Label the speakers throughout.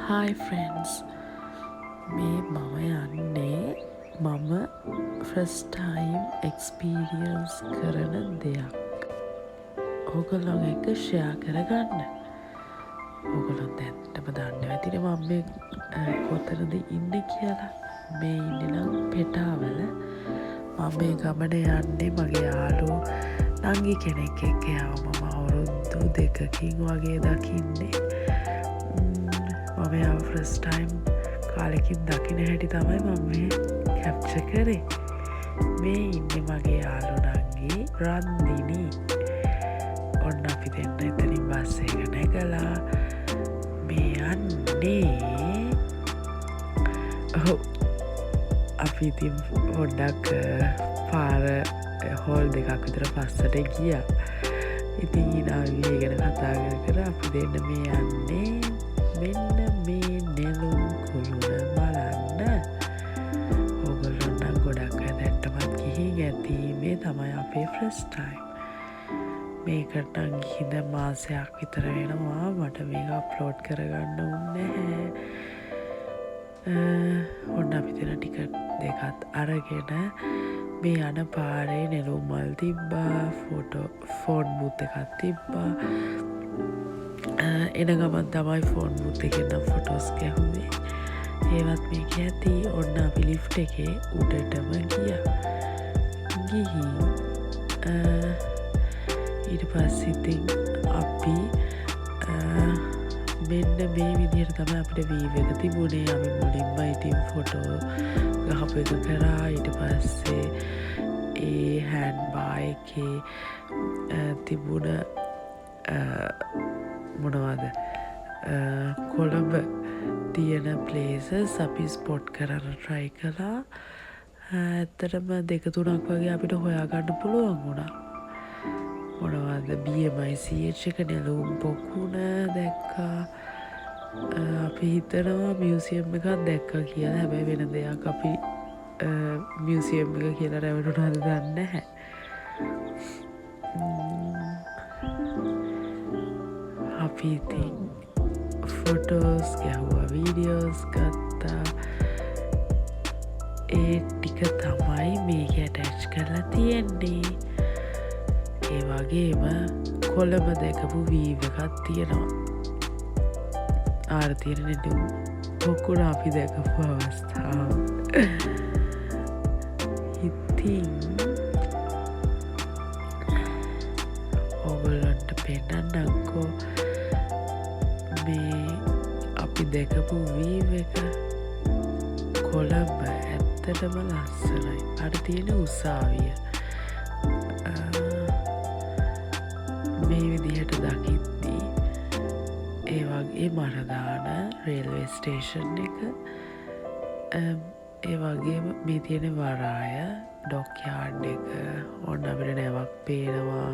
Speaker 1: Hi friends, මේ මම යන්නේ මම first time experience කරන දෙයක් ඕගොල්ලොන් එක්ක share කරගන්න. ඕගොල්ලොන් දැන්ටම දන්නවා ඇතිනේ මම මේ කොතනද ඉන්නේ කියලා. මේ ඉන්නේ නම් පෙටාවල. මම මේ ගමන යන්නේ මගේ යාළුවෝ නංගි කෙනෙක් එක්ක මම අවුරුදු 2කින් වගේ දකින්නේ. මම යාව ෆස්ට් ටයිම් කාලෙකින් දකින හැටි තමයි මම මේ කැප්චර් කරේ. මේ ඉන්නේ මගේ යාළුවන්ගේ රන්දිනි. ඔන්න අපි දෙන්න එතනින් බස් එක නැගලා මේ යන්නේ. අපි ඉතින් පොඩ්ඩක් පාර හෝල් දෙකක් විතර පස්සට ගියා. ඉතින් ඊනාවී ගැන කතා කර අපි දෙන්න මේ යන්නේ මෙන්න මේ නෙළුම් කුළුණ බලන්න. ඕගොල්ලෝ නම් ගොඩක් අය දැක්ටමත් ගිහින් ඇති. මේ තමයි අපේ ෆස්ට් ටයිම්. මේකට නම් ගිහින් දැන් මාසයක් විතර වෙනවා. මට මේක අප්ලෝඩ් කරගන්න උන්නේ නැහැ. ඔන්න අපි දෙන ටිකට් දෙකත් අරගෙන මේ යන පාරේ නෙළුම් මල් තිබ්බා, ෆෝන් බූත් එකක් තිබ්බා. එන ගමන් තමයි ෆෝන් බූත් එකෙන් නම් ෆොටෝස් ගැහුවේ. ඒවත් මේක ඇති. ඔන්න අපි ලිෆ්ට් එකේ උඩටම ගියා. ගිහින් ඊට පස්සේ ඉතින් අපි මෙන්න මේ විදිහට තමයි අපිට වීව් එක තිබුණේ. අපි මුලින්ම ඉතින් ෆොටෝ ගහපු එක කරා. ඊට පස්සේ ඒ හෑන්ඩ් බාර් එකේ තිබුණ මොනවද කොළඹ තියෙන ප්ලේසස් අපි ස්පොට් කරන්න ට්‍රයි කළා. ඇත්තටම 2-3ක් වගේ අපිට හොයාගන්න පුළුවන් වුණා. මොනවද BMICH එක නෙළුම් පොකුණ දැක්කා. අපි හිතනවා මියුසියම් එකක් දැක්කා කියලා. හැබැයි වෙන දෙයක් අපි මියුසියම් එක කියලා රැවටුණාද දන්නේ නැහැ. අපි ඉතින් ෆොටෝස් ගැහුවා, වීඩියෝස් ගත්තා. ඒ ටික තමයි මේක ඇටච් කරලා තියෙන්නේ. ඒ වගේම කොළඹ දැකපු වීව් එකක් තියෙනවා. ආරතියන නෙළුම් පොකුණ අපි දැකපු අවස්ථාව. ඉතින් ඔගොල්ලන්ට පෙන්නන්නම්කෝ මේ අපි දැකපු වීව් එක. කොළඹ ඇත්තටම ලස්සනයි. අර තියෙන උසාවිය මේ විදිහට දකිද්දී ඒ වගේ මරදාන රේල්වේ ස්ටේෂන් එක, ඒ වගේම මේ තියෙන වරාය ඩොක්යාඩ් එක. ඔන්න අපිට නැවක් පේනවා.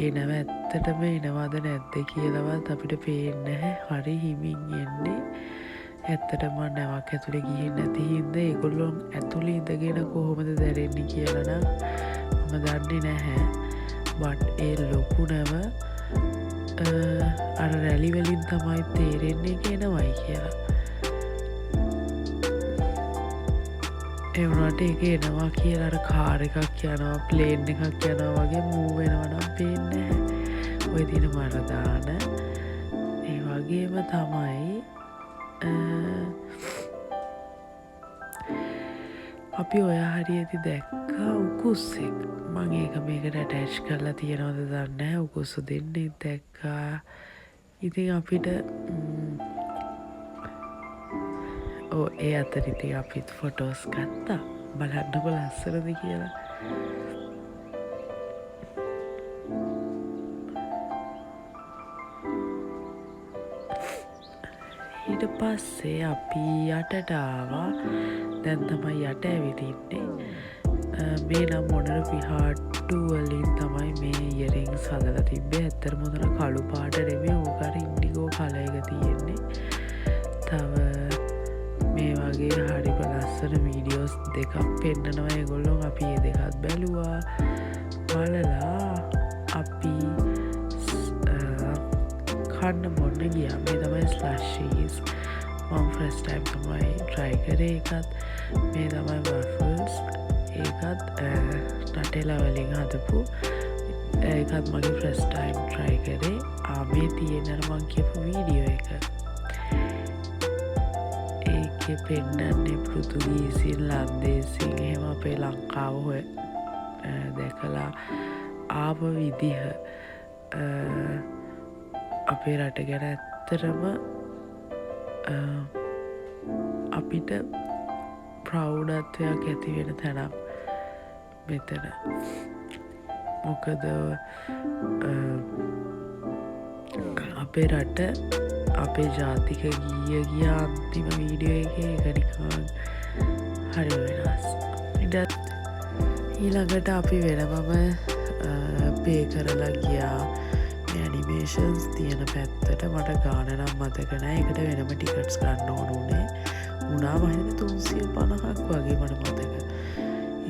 Speaker 1: ඒ නැව ඇත්තටම එනවද නැද්ද කියලාවත් අපිට පේන්නේ නැහැ. හරි හිමින් එන්නේ. ඇත්තටම නැවක් ඇතුලේ ගිහින් නැති හින්දා ඒගොල්ලෝ ඇතුලේ ඉඳගෙන කොහොමද දැනෙන්නේ කියලා නම් මම දන්නේ නැහැ. බට් ඒ ලොකු නැව අර රැලි වලින් තමයි තේරෙන්නේ එනවයි කියලා. ඒ වුණාට ඒක එනවා කියලා අර කාර් එකක් යනවා, ප්ලේන් එකක් යනවා වගේ මූව් වෙනවා නම් පේන්නේ නැහැ. ඔය තියෙන මරදාන ඒ වගේම තමයි අපි ඔය හරියටි දැක්කා උකුස්සෙක්. මම ඒක මේකට ඇටච් කරලා තියනවද දන්නේ නැහැ. උකුස්සු දෙන්නේ දැක්කා. ඉතින් අපිට ඒ අතර ඉතින් අපිත් ෆොටෝස් ගත්තා. බලන්නකො ලස්සනද කියලා. ඊට පස්සේ අපි යටට ආවා. දැන් තමයි යට ඇවිදින්නේ. මේ නම් මොනර පිහාට්ටු වලින් තමයි මේ ඉයරින්ග්ස් හදලා තිබ්බේ. ඇත්තටම මොනර කළු පාට නෙමෙයි. ඕක අර ඉන්ඩිගෝ කලර් එක තියෙන්නේ. තව මේ වගේ හරිම ලස්සන වීඩියෝස් දෙකක් පෙන්නනවා ඒගොල්ලෝ. අපි ඒ දෙකත් බැලුවා. බලලා අපි කන්න බොන්න ගියා. මේ තමයි ස්ලෂීස්. මම ෆස්ට් ටයිම් තමයි try කරේ එකත් මේ තමයි waffles ඒකත් නටෙලා වලින් හදපු ඒකත් මගේ ෆස්ට් ටයිම් try කරේ මේ තියෙන මං කියපු වීඩියෝ එක ඒකේ පෙන්නන්නේ පෘතුගීසින් ලන්දේසින් එහෙම අපේ ලංකාව හොය දැකලා ආව විදිහ අපේ රට ගැන ඇත්තරම අපිට ප්‍රෞඩත්වයක් ඇති වෙන තැනක් මෙතන මොකද අපේ රට අපේ ජාතික ගිය අන්තිම වීඩියෝ එක නිකන් හරි වෙනස් ඊළඟට අපි වෙනමම පේ කරලා ගියා ඇනිමේෂන්ස් තියෙන පැත්තට මට ගාන නම් මතක නෑ එකට වෙනම ටිකට්ස් ගන්න ඕන උනේ වුණා මහිතන 350ක් වගේ මට මතක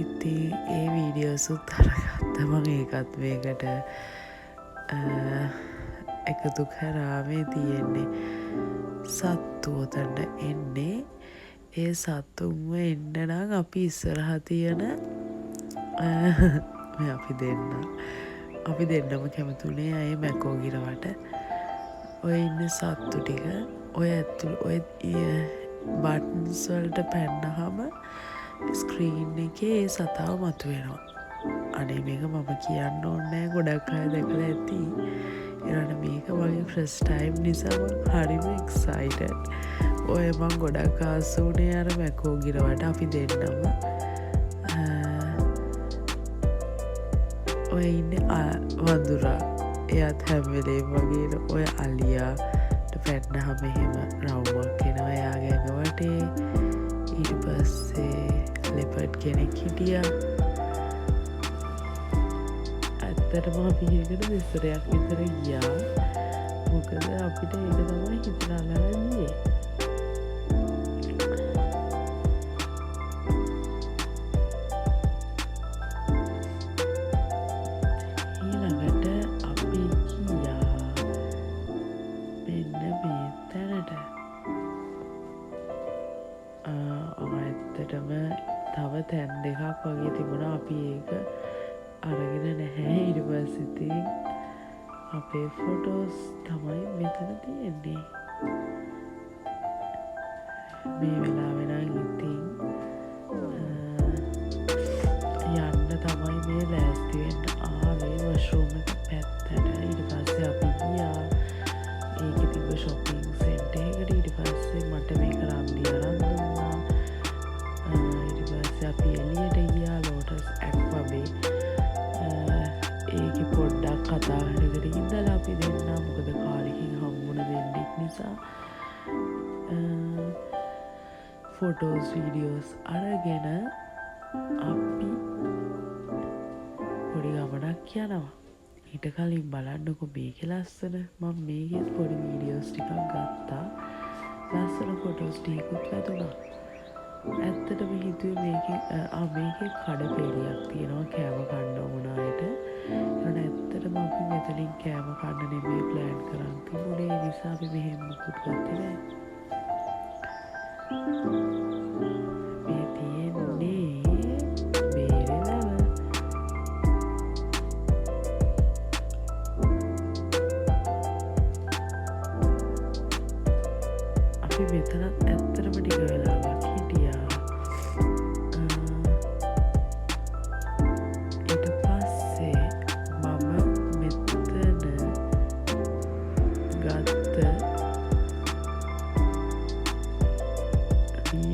Speaker 1: ඉතින් ඒ වීඩියෝසුත් අරගත්ත මම ඒකත් මේකට එකතු කරා මේ තියෙන්නේ සත්තු උතන්ට එන්නේ ඒ සත්තුන්ව එන්න නම් අපි ඉස්සරහ තියෙන අපි දෙන්නම කැමතුනේ අය මැකෝගිරවට ඔය ඉන්න සත්තු ටික ඔය ඇතුළ ඔය බටන්ස් වලට පැන්නහම ස්ක්‍රීන් එකේ ඒ සතාව මතුවෙනවා අනේ මේක මම කියන්න ඕනේ ගොඩක් අය දැකලා ඇති එනට මේක මගේ ෆස්ට් ටයිම් නිසා හරිම එක්සයිටඩ් ඔය මං ගොඩක් ආසුනේ අර මැකෝගිරවට අපි දෙන්නම ඔය ඉන්න වඳුරා එයත් හැම්වෙලේ වගේ ඔය අලියාට පැන්නහම එහෙම රවුමක් එනවා එයාගේ ඇඟවටේ ඊට පස්සේ ලෙපඩ් කෙනෙක් හිටියා ඇත්තටම අපි ඒකට විස්තරයක් විතර ගියා මොකද අපිට ඒක තමයි හිතලා ගියේ තව තැන් දෙකක් වගේ තිබුණා අපි ඒක අරගෙන නැහැ ඊට පස්සේ ඉතින් අපේ ෆොටෝස් තමයි මෙතන තියෙන්නේ මේ වෙලාවේ නම් ඉතින් යන්න තමයි මේ ලෑස්ති වෙන්න ආවේ වොෂ්රූම් එක පැත්තට ඊට පස්සේ අපි ගියා ඒකේ තිබ්බ shopping center එකට ඊට පස්සේ මට මේක රන්දි අරන් දුන්නා අපි එලියට ගියා ලෝටස් ඇක්වබේ ඒක පොඩ්ඩක් කතා කරගෙන ඉඳලා අපි දෙන්නා මොකද කාලෙකින් හම්බුණ දෙන්නෙක් නිසා ෆොටෝස් වීඩියෝස් අරගෙන අපි පොඩි ගමනක් යනවා ඊට කලින් බලන්නකො මේක ලස්සන මම මේකෙත් පොඩි වීඩියෝස් ටිකක් ගත්තා ලස්සන ෆොටෝස් ටිකකුත් වැදුනා ඇත්තටම හිතුවේ මේකේ කඩපෙලියක් තියෙනවා කෑම කන්න ඕන අයට ඒකට ඇත්තටම අපි මෙතනින් කෑම කන්න නෙමෙයි ප්ලෑන් කරන් තිබුණේ ඒ නිසා අපි මෙහෙම මුකුත් ගත්තේ නෑ මේ තියෙන්නේ බේරෙලව අපි මෙතනත් ඇත්තටම ටික වෙලාවක්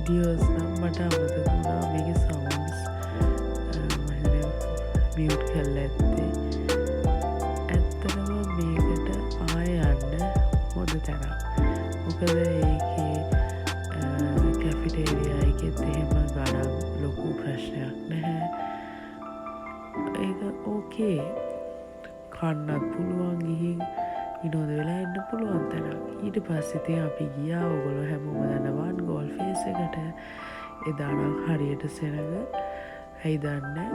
Speaker 1: වීඩියෝස් නම් මට අමතකුණා මේක සවන්ස් මියුට් කරලා ඇත්තේ ඇත්තටම මේකට ආය යන්න හොඳ තැනක් මොකද ඒකේ කැෆිටේරියා එකෙත් එහෙම ගණන් ලොකු ප්‍රශ්නයක් නැහැ ඒක ඕකේ කන්නත් පුළුවන් ගිහින් විනෝද වෙලා එන්න පුළුවන් තැනක් ඊට පස්සේ ඉතින් අපි ගියා ඔයගොල්ලෝ හැමෝම දන්නවන් ගෝල් ෆේස් එකට එදා නම් හරියට සෙනග ඇයි දන්නේ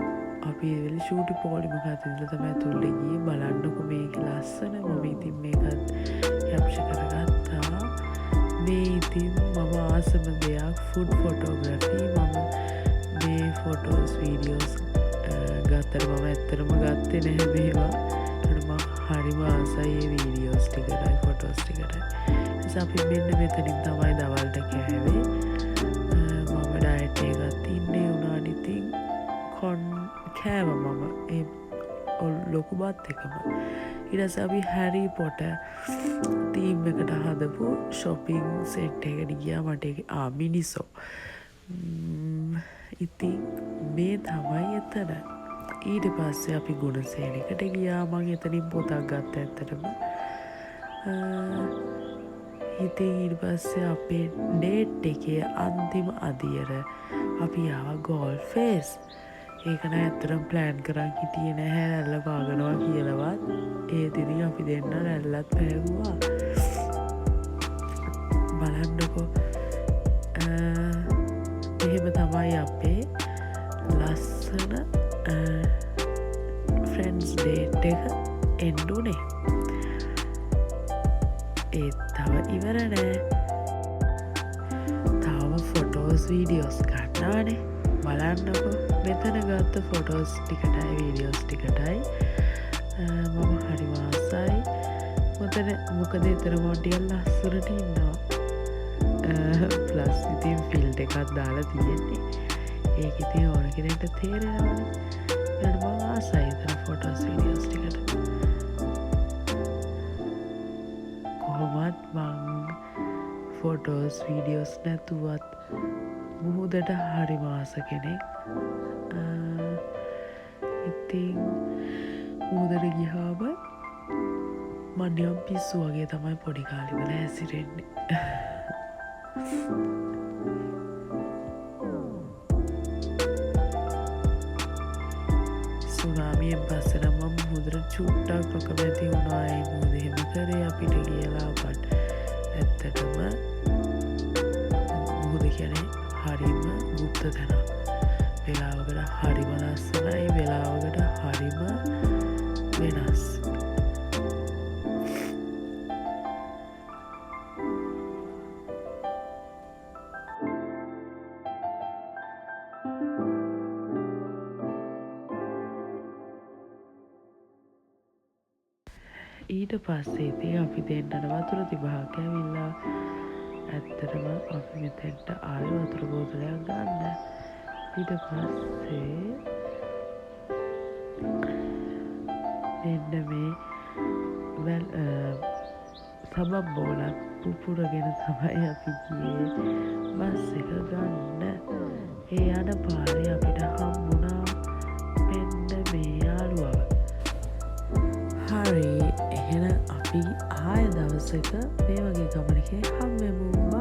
Speaker 1: අපි ඒ වෙලේ ෂූටි පොලි මොකක්ද ඉඳලා තමයි තුල්ලේ ගියේ බලන්නකො මේක ලස්සන මම ඉතින් මේකත් කැප්චර් කරගත්තා මේ ඉතින් මම ආසම දෙයක් ෆුඩ් ෆොටෝග්‍රෆි මම මේ ෆොටෝස් වීඩියෝස් ගත්තට මම ඇත්තරම ගත්තේ නැහැ මේවා ම හරිම ආසයි වීඩියෝස් ටිකටයි ෆොටෝස් ටිකට නිසා අපි මෙන්න මෙතනින් තමයි දවල්ට කෑවේ මම ඩයට් එකත් ඉන්නේ උනානිතින් කොන් කෑව මම ඒ ලොකු බත් එකම ඉරස අපි හැරි පොට තීම් එකට හදපු ශොපිං සෙට් එකට ගියා මට මිනිසෝ ඉතින් මේ තමයි එතන ඊට පස්සේ අපි ගුණසේනකට ගියා මං එතනින් පොතක් ගත්ත ඇත්තටම ඉතින් ඊට පස්සේ අපේ ඩේට් එකේ අන්තිම අදියර අපි ආවා ගෝල් ෆේස් ඒකන ඇත්තරම් ප්ලෑන් කරන් හිටියේ නැහැ රැල්ල පාගනවා කියලවත් ඒත් ඉතින් අපි දෙන්න රැල්ලත් පැහැගුවා බලන්නකො එහෙම තමයි අපේ ලස්සන ෆ්‍රෙන්ඩ්ස් ඩේට් එක එන්ඩුනේ ඒත් තව ඉවර නෑ තවම ෆොටෝස් වීඩියෝස් ගන්නානේ බලන්නකො මෙතන ගත්ත ෆොටෝස් ටිකටයි වීඩියෝස් ටිකටයි මම හරි වාසයි මොකද එතන මොටියල් ලස්සනට ඉන්නවා ප්ලස් ඉතින් ෆිල්ඩ් එකක් දාලා තියෙන්නේ ඒක ඉතින් ඕන කෙනෙක්ට තේරෙනවනේ ඊට මම ආසයි එතන ෆොටෝස් වීඩියෝස් ටිකට කොහොමත් මං ෆොටෝස් වීඩියෝස් නැතුවත් මුහුදට හරි මාස කෙනෙක් ඉතින් මුහුදට ගිහාම මන්නියම් පිස්සු වගේ තමයි පොඩි කාලිවල හැසිරෙන්නේ සුනාමියෙන් පස්සෙන මම මුහුදට චුට්ටක් අකමැති වුණා ඒ මුහුද එහෙම කරේ අපිට කියලා බට් ඇත්තටම මුහුද කියන්නේ හරිම ගුප්ත තැනක් වෙලාවකට හරිම ලස්සනයි වෙලාවකට හරිම වෙනස් ඊට පස්සේ ඉතින් අපි දෙන්නට වතුර තිබහක් ඇවිල්ලා ඇත්තටම අපි මෙතෙන්ට ආයෙ වතුර බෝතලයක් ගන්න ඊට පස්සේ මෙන්න මේ සබම් බෝලක් පුපුරගෙන තමයි අපි ගියේ බස් එක ගන්න ඒ යන පාරේ අපිට හම්බුණා මෙන්න මේ යාළුවා හරි එහෙනම් අපි ආය දවසක මේ වගේ ගමනකින් හම්බෙමු